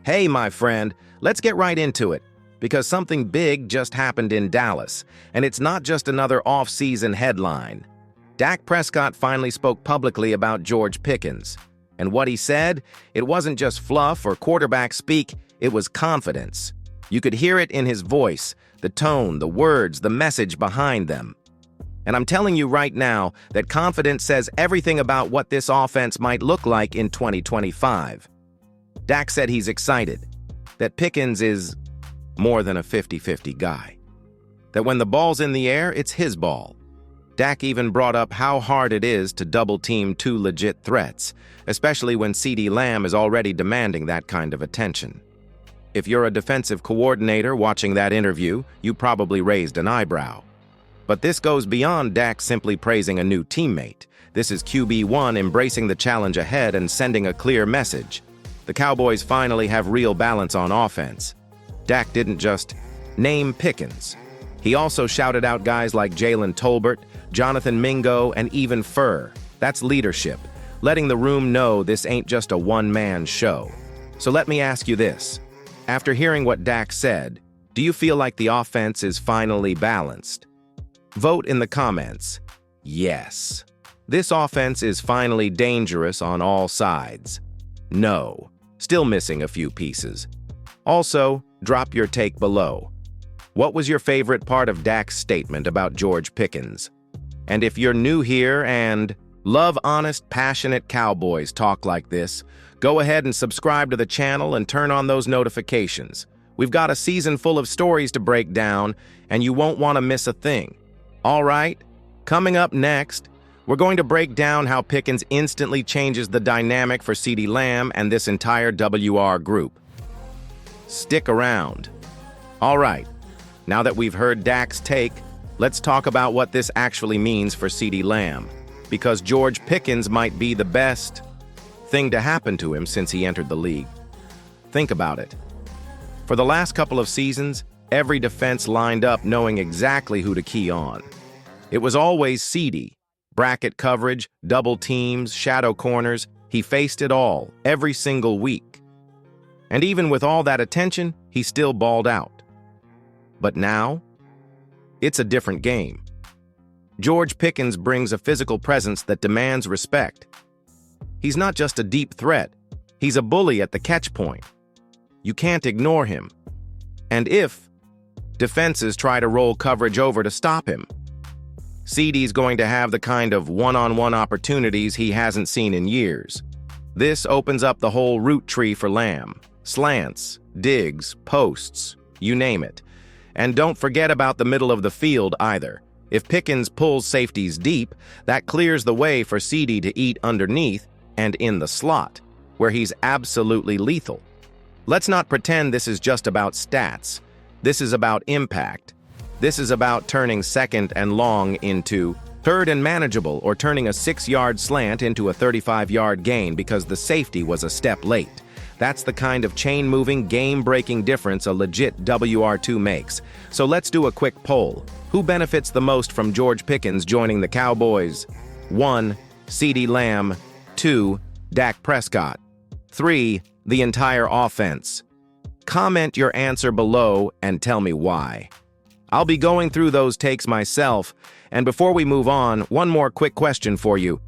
Hey, my friend, let's get right into it, because something big just happened in Dallas, and it's not just another off-season headline. Dak Prescott finally spoke publicly about George Pickins. And what he said, it wasn't just fluff or quarterback speak, it was confidence. You could hear it in his voice, the tone, the words, the message behind them. And I'm telling you right now that confidence says everything about what this offense might look like in 2025. Dak said he's excited, that Pickins is more than a 50-50 guy, that when the ball's in the air, it's his ball. Dak even brought up how hard it is to double-team two legit threats, especially when CeeDee Lamb is already demanding that kind of attention. If you're a defensive coordinator watching that interview, you probably raised an eyebrow. But this goes beyond Dak simply praising a new teammate. This is QB1 embracing the challenge ahead and sending a clear message. The Cowboys finally have real balance on offense. Dak didn't just name Pickens. He also shouted out guys like Jalen Tolbert, Jonathan Mingo, and even Furr. That's leadership, letting the room know this ain't just a one-man show. So let me ask you this. After hearing what Dak said, do you feel like the offense is finally balanced? Vote in the comments. Yes. This offense is finally dangerous on all sides. No. Still missing a few pieces. Also, drop your take below. What was your favorite part of Dak's statement about George Pickens? And if you're new here and love honest, passionate Cowboys talk like this, go ahead and subscribe to the channel and turn on those notifications. We've got a season full of stories to break down, and you won't want to miss a thing. All right, coming up next, we're going to break down how Pickens instantly changes the dynamic for CeeDee Lamb and this entire WR group. Stick around. All right, now that we've heard Dak's take, let's talk about what this actually means for CeeDee Lamb, because George Pickens might be the best thing to happen to him since he entered the league. Think about it. For the last couple of seasons, every defense lined up knowing exactly who to key on. It was always CeeDee. Bracket coverage, double teams, shadow corners, he faced it all, every single week. And even with all that attention, he still balled out. But now, it's a different game. George Pickens brings a physical presence that demands respect. He's not just a deep threat, he's a bully at the catch point. You can't ignore him. And if defenses try to roll coverage over to stop him, CeeDee's going to have the kind of one-on-one opportunities he hasn't seen in years. This opens up the whole route tree for Lamb. Slants, digs, posts, you name it. And don't forget about the middle of the field either. If Pickens pulls safeties deep, that clears the way for CeeDee to eat underneath and in the slot, where he's absolutely lethal. Let's not pretend this is just about stats. This is about impact. This is about turning second and long into third and manageable, or turning a 6-yard slant into a 35-yard gain because the safety was a step late. That's the kind of chain-moving, game-breaking difference a legit WR2 makes. So let's do a quick poll. Who benefits the most from George Pickens joining the Cowboys? 1. CeeDee Lamb. 2. Dak Prescott. 3. The entire offense. Comment your answer below and tell me why. I'll be going through those takes myself, and before we move on, one more quick question for you.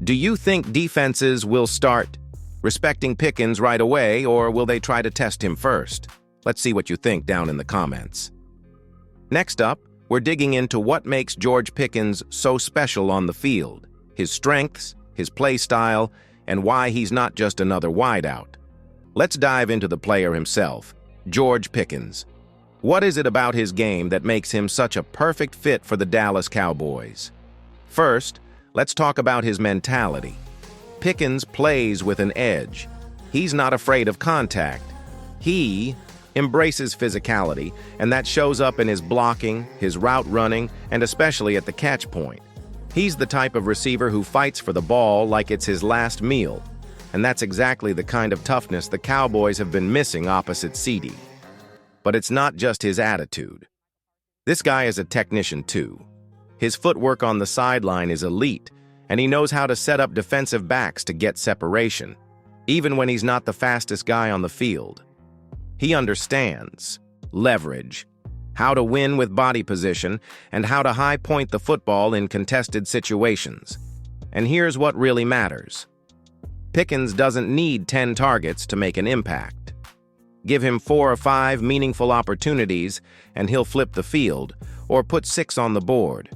Do you think defenses will start respecting Pickens right away, or will they try to test him first? Let's see what you think down in the comments. Next up, we're digging into what makes George Pickens so special on the field, his strengths, his play style, and why he's not just another wideout. Let's dive into the player himself, George Pickens. What is it about his game that makes him such a perfect fit for the Dallas Cowboys? First, let's talk about his mentality. Pickens plays with an edge. He's not afraid of contact. He embraces physicality, and that shows up in his blocking, his route running, and especially at the catch point. He's the type of receiver who fights for the ball like it's his last meal, and that's exactly the kind of toughness the Cowboys have been missing opposite CeeDee. But it's not just his attitude. This guy is a technician too. His footwork on the sideline is elite, and he knows how to set up defensive backs to get separation, even when he's not the fastest guy on the field. He understands leverage, how to win with body position, and how to high-point the football in contested situations. And here's what really matters. Pickens doesn't need 10 targets to make an impact. Give him 4 or 5 meaningful opportunities, and he'll flip the field, or put 6 on the board.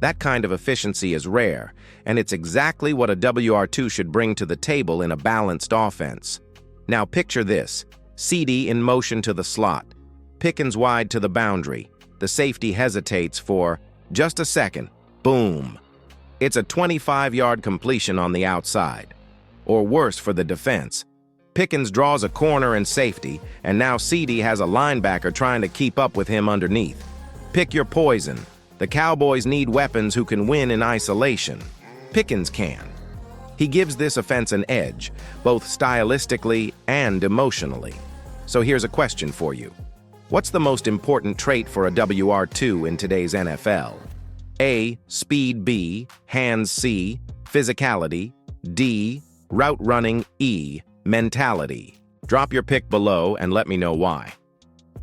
That kind of efficiency is rare, and it's exactly what a WR2 should bring to the table in a balanced offense. Now picture this: CeeDee in motion to the slot, Pickens wide to the boundary. The safety hesitates for just a second. Boom! It's a 25-yard completion on the outside. Or worse for the defense. Pickens draws a corner and safety, and now CeeDee has a linebacker trying to keep up with him underneath. Pick your poison. The Cowboys need weapons who can win in isolation. Pickens can. He gives this offense an edge, both stylistically and emotionally. So here's a question for you. What's the most important trait for a WR2 in today's NFL? A. Speed. B. Hands. C. Physicality. D. Route running. E. Mentality. Drop your pick below and let me know why.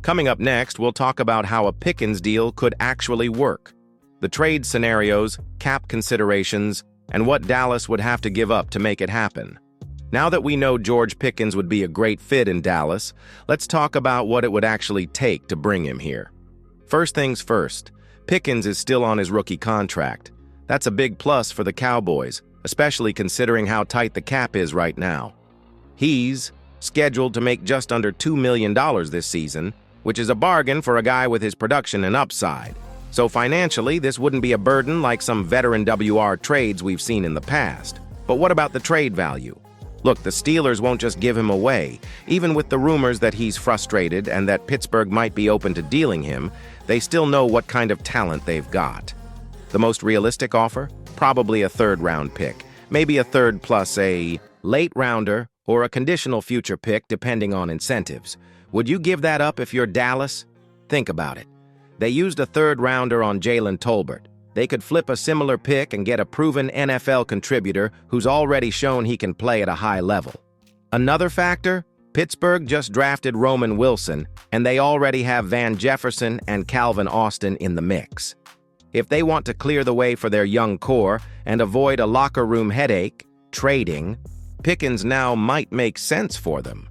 Coming up next, we'll talk about how a Pickens deal could actually work, the trade scenarios, cap considerations, and what Dallas would have to give up to make it happen. Now that we know George Pickens would be a great fit in Dallas, let's talk about what it would actually take to bring him here. First things first, Pickens is still on his rookie contract. That's a big plus for the Cowboys, especially considering how tight the cap is right now. He's scheduled to make just under $2 million this season, which is a bargain for a guy with his production and upside. So financially, this wouldn't be a burden like some veteran WR trades we've seen in the past. But what about the trade value? Look, the Steelers won't just give him away. Even with the rumors that he's frustrated and that Pittsburgh might be open to dealing him, they still know what kind of talent they've got. The most realistic offer? Probably a third-round pick. Maybe a third plus a late rounder or a conditional future pick depending on incentives. Would you give that up if you're Dallas? Think about it. They used a third-rounder on Jalen Tolbert. They could flip a similar pick and get a proven NFL contributor who's already shown he can play at a high level. Another factor? Pittsburgh just drafted Roman Wilson, and they already have Van Jefferson and Calvin Austin in the mix. If they want to clear the way for their young core and avoid a locker room headache, trading, Pickens now might make sense for them.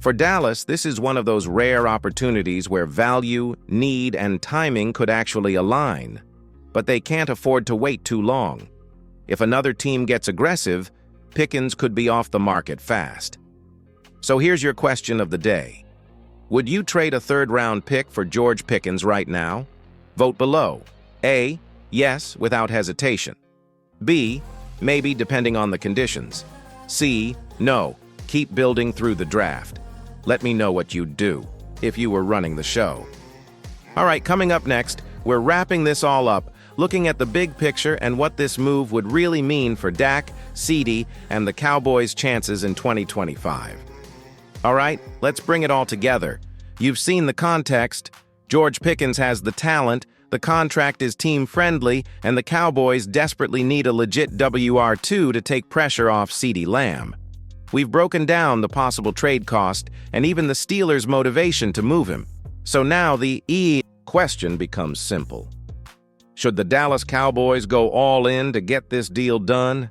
For Dallas, this is one of those rare opportunities where value, need, and timing could actually align. But they can't afford to wait too long. If another team gets aggressive, Pickens could be off the market fast. So here's your question of the day. Would you trade a third-round pick for George Pickens right now? Vote below. A. Yes, without hesitation. B. Maybe, depending on the conditions. C. No. Keep building through the draft. Let me know what you'd do if you were running the show. All right, coming up next, we're wrapping this all up, looking at the big picture and what this move would really mean for Dak, CeeDee, and the Cowboys' chances in 2025. All right, let's bring it all together. You've seen the context. George Pickens has the talent, the contract is team-friendly, and the Cowboys desperately need a legit WR2 to take pressure off CeeDee Lamb. We've broken down the possible trade cost and even the Steelers' motivation to move him. So now the question becomes simple. Should the Dallas Cowboys go all in to get this deal done?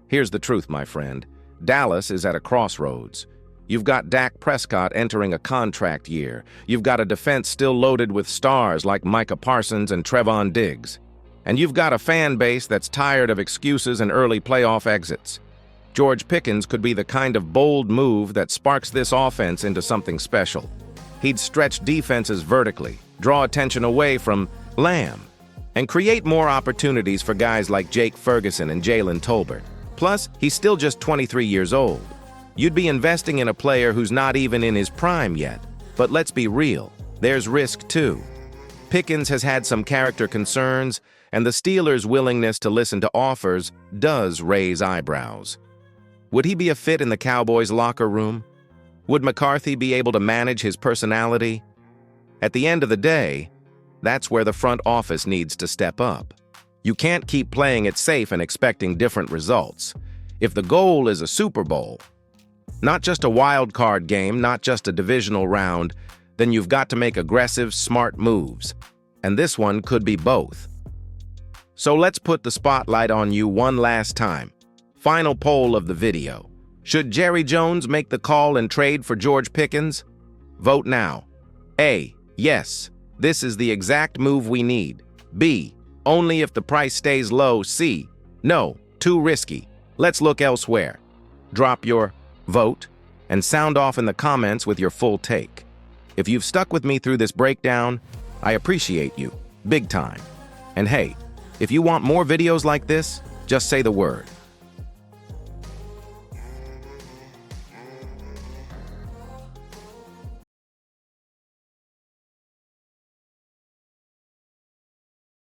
Here's the truth, my friend. Dallas is at a crossroads. You've got Dak Prescott entering a contract year. You've got a defense still loaded with stars like Micah Parsons and Trevon Diggs. And you've got a fan base that's tired of excuses and early playoff exits. George Pickens could be the kind of bold move that sparks this offense into something special. He'd stretch defenses vertically, draw attention away from Lamb, and create more opportunities for guys like Jake Ferguson and Jalen Tolbert. Plus, he's still just 23 years old. You'd be investing in a player who's not even in his prime yet. But let's be real, there's risk too. Pickens has had some character concerns, and the Steelers' willingness to listen to offers does raise eyebrows. Would he be a fit in the Cowboys' locker room? Would McCarthy be able to manage his personality? At the end of the day, that's where the front office needs to step up. You can't keep playing it safe and expecting different results. If the goal is a Super Bowl, Not just a wild card game, not just a divisional round, then you've got to make aggressive, smart moves. And this one could be both. So let's put the spotlight on you one last time. Final poll of the video. Should Jerry Jones make the call and trade for George Pickins? Vote now. A. Yes, this is the exact move we need. B. Only if the price stays low. C. No, too risky. Let's look elsewhere. Drop your vote and sound off in the comments with your full take. If you've stuck with me through this breakdown, I appreciate you, big time. And hey, if you want more videos like this, just say the word.